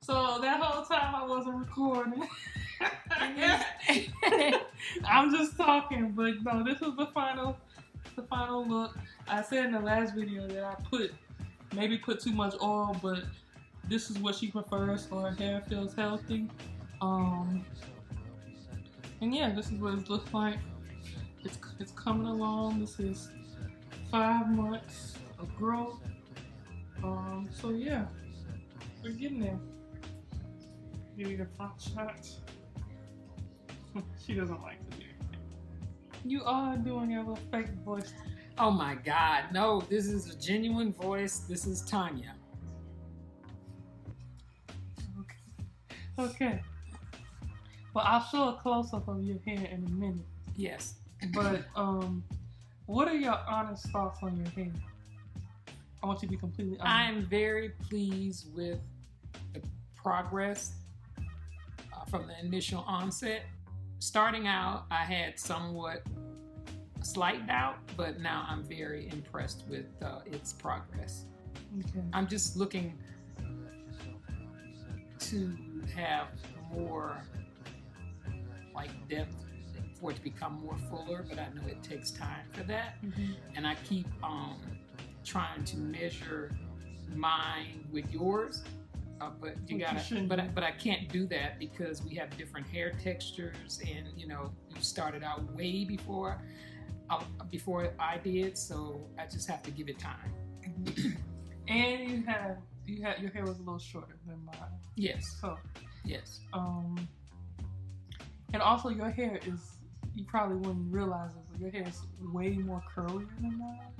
So that whole time I wasn't recording. I'm just talking, but no, this is the final look. I said in the last video that I maybe put too much oil, but this is what she prefers so her hair feels healthy. And yeah, this is what it looks like. It's coming along. This is 5 months of growth. So yeah, we're getting there. Give you the front shot. She doesn't like to do it. You are doing your little fake voice. Oh my God, no, this is a genuine voice. This is Tanya. Okay. Well, I'll show a close-up of your hair in a minute. Yes. But, what are your honest thoughts on your hair? I want you to be completely honest. I'm very pleased with the progress from the initial onset. Starting out, I had somewhat slight doubt, but now I'm very impressed with its progress. Okay. I'm just looking to have more like depth for it to become more fuller, but I know it takes time for that. Mm-hmm. And I keep trying to measure mine with yours, but you gotta. But I can't do that because we have different hair textures, and you know you started out way before I did, so I just have to give it time. And you had your hair was a little shorter than mine. Yes. So. Yes. And also your hair is, you probably wouldn't realize it, but your hair is way more curlier than mine.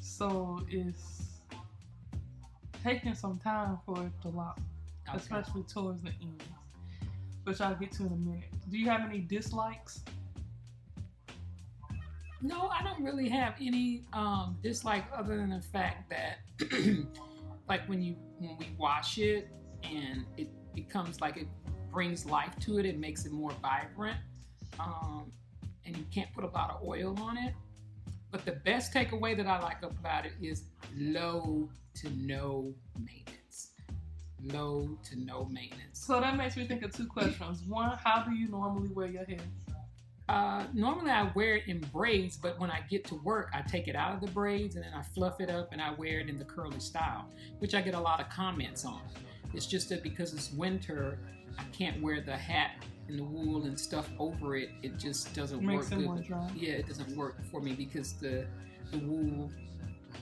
So it's taking some time for it to lock, okay, especially towards the end, which I'll get to in a minute. Do you have any dislikes? No, I don't really have any dislike other than the fact that like when we wash it and it becomes like it brings life to it, it makes it more vibrant, and you can't put a lot of oil on it. But the best takeaway that I like about it is low to no maintenance. Low to no maintenance. So that makes me think of 2 questions. One, how do you normally wear your hair? Normally I wear it in braids, but when I get to work, I take it out of the braids and then I fluff it up and I wear it in the curly style, which I get a lot of comments on. It's just that because it's winter, I can't wear the hat and the wool and stuff over it. It just doesn't work good. More dry. Yeah, it doesn't work for me because the wool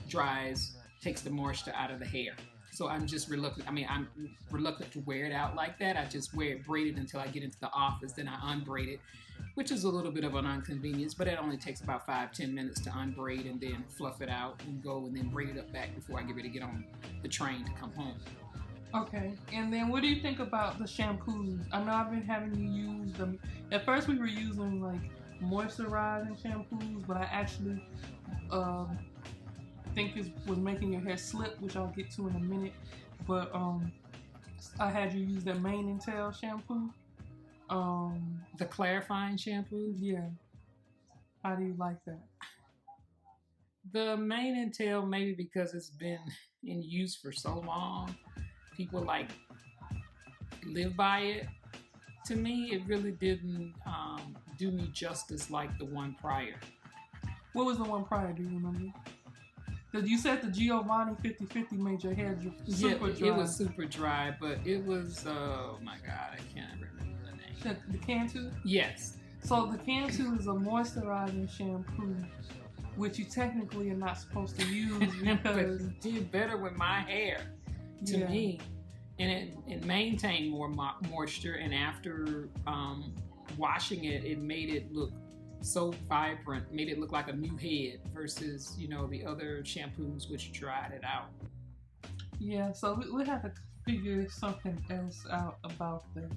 dries, takes the moisture out of the hair. So I'm just reluctant. I mean, I'm reluctant to wear it out like that. I just wear it braided until I get into the office. Then I unbraid it, which is a little bit of an inconvenience, but it only takes about 5-10 minutes to unbraid and then fluff it out and go and then braid it up back before I get ready to get on the train to come home. Okay, and then what do you think about the shampoos? I know I've been having you use them. At first we were using like moisturizing shampoos, but I actually think it was making your hair slip, which I'll get to in a minute. But I had you use the mane and tail shampoo. The clarifying shampoo? Yeah. How do you like that? The mane and tail, maybe because it's been in use for so long. People like live by it. To me, it really didn't do me justice like the one prior. What was the one prior? Do you remember? You said the Giovanni 50/50 made your hair super dry. It was super dry, but it was, oh my God, I can't remember the name. The Cantu? Yes. So the Cantu is a moisturizing shampoo, which you technically are not supposed to use because it did better with my hair. To me, and it maintained more moisture, and after washing it, it made it look so vibrant, made it look like a new head versus, you know, the other shampoos which dried it out. Yeah, so we have to figure something else out about that.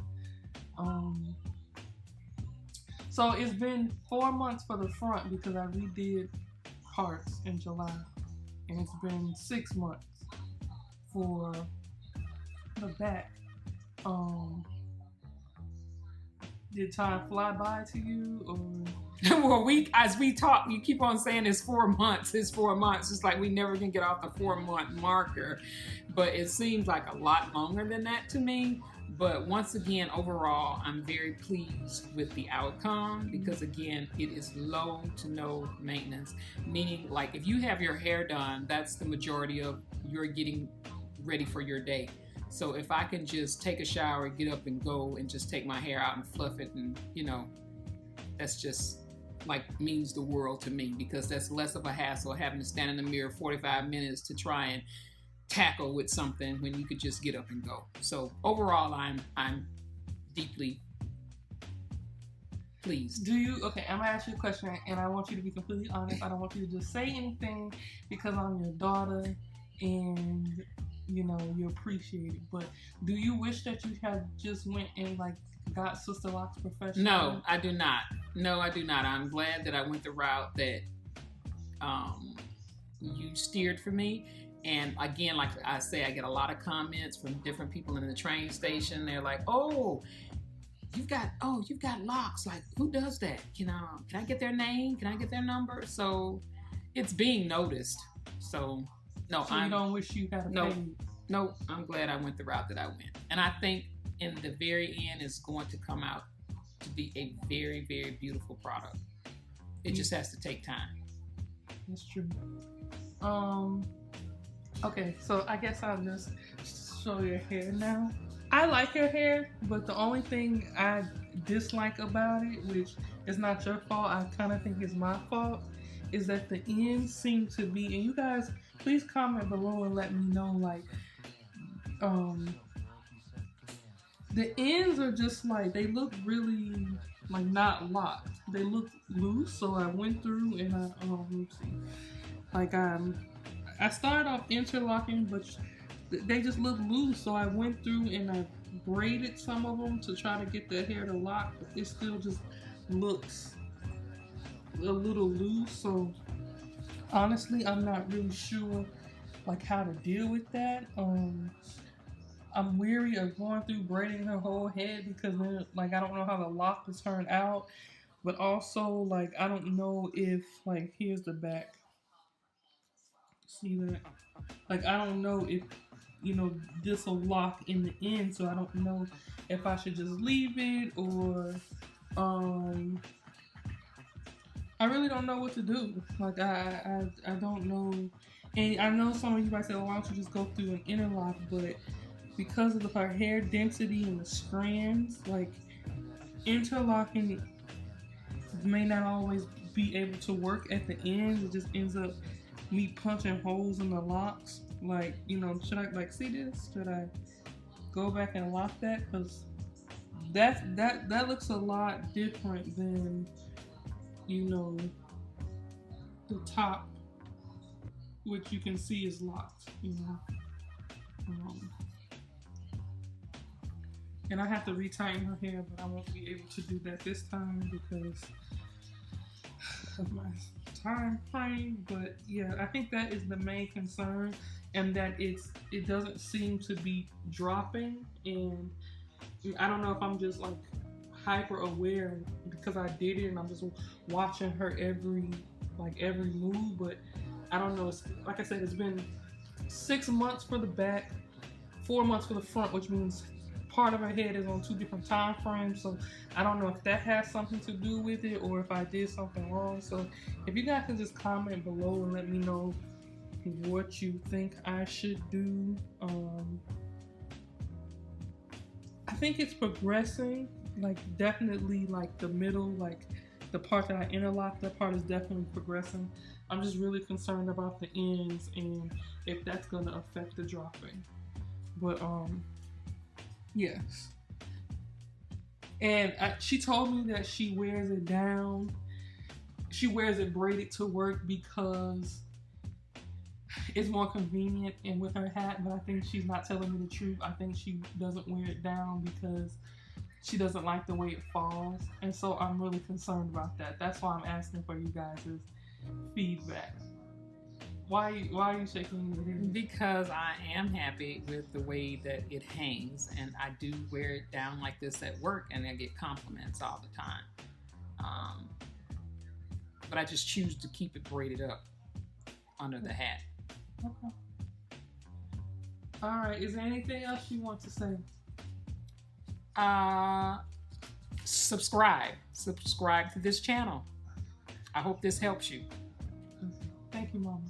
So it's been 4 months for the front because I redid parts in July, and it's been 6 months for the back. Did time fly by to you, or Well, as we talk, you keep on saying it's 4 months. It's 4 months. It's like we never can get off the 4-month marker, but it seems like a lot longer than that to me. But once again, overall, I'm very pleased with the outcome because again, it is low to no maintenance. Meaning, like if you have your hair done, that's the majority of you're getting ready for your day. So if I can just take a shower, get up and go, and just take my hair out and fluff it, and that's just like means the world to me because that's less of a hassle having to stand in the mirror 45 minutes to try and tackle with something when you could just get up and go. So overall, I'm deeply pleased. Okay, I'm gonna ask you a question and I want you to be completely honest. I don't want you to just say anything because I'm your daughter and you appreciate it, but do you wish that you had just went and like got Sister Locks professional? No, I do not. No, I do not. I'm glad that I went the route that you steered for me. And again, like I say, I get a lot of comments from different people in the train station. They're like, "Oh, you've got locks. Like, who does that? Can I get their name? Can I get their number?" So it's being noticed. So no, so you don't wish you had a No, I'm glad I went the route that I went. And I think in the very end, it's going to come out to be a very, very beautiful product. It just has to take time. That's true. Okay, so I guess I'll just show your hair now. I like your hair, but the only thing I dislike about it, which is not your fault, I kind of think is my fault, is that the ends seem to be, and you guys, please comment below and let me know, like, the ends are just like, they look really, like, not locked. They look loose, so I went through and let me see. Like, I started off interlocking, but they just look loose, so I went through and I braided some of them to try to get the hair to lock, but it still just looks a little loose, so honestly, I'm not really sure, like, how to deal with that. I'm weary of going through braiding her whole head because then, like, I don't know how the lock will turn out, but also, like, I don't know if, like, here's the back. See that? Like, I don't know if, this will lock in the end, so I don't know if I should just leave it or, I really don't know what to do. Like, I don't know. And I know some of you might say, well, why don't you just go through an interlock, but because of her hair density and the strands, like, interlocking may not always be able to work at the ends. It just ends up me punching holes in the locks. Like, should I, like, see this? Should I go back and lock that? Because that looks a lot different than, the top, which you can see is locked, and I have to retighten her hair, but I won't be able to do that this time because of my time frame. But yeah, I think that is the main concern, and that it doesn't seem to be dropping. And I don't know if I'm just like hyper aware because I did it and I'm just watching her every move, but I don't know. It's, like I said, it's been 6 months for the back, 4 months for the front, which means part of her head is on 2 different time frames. So I don't know if that has something to do with it or if I did something wrong. So if you guys can just comment below and let me know what you think I should do. I think it's progressing, like, definitely, like, the middle, like the part that I interlocked, that part is definitely progressing. I'm just really concerned about the ends and if that's gonna affect the dropping. But yes. And she told me that she wears it down. She wears it braided to work because it's more convenient and with her hat, but I think she's not telling me the truth. I think she doesn't wear it down because she doesn't like the way it falls. And so I'm really concerned about that. That's why I'm asking for you guys' feedback. Why are you shaking your head? Because I am happy with the way that it hangs, and I do wear it down like this at work, and I get compliments all the time. but I just choose to keep it braided up under the hat. Okay. All right. Is there anything else you want to say? Subscribe to this channel. I hope this helps you. Thank you, Mama.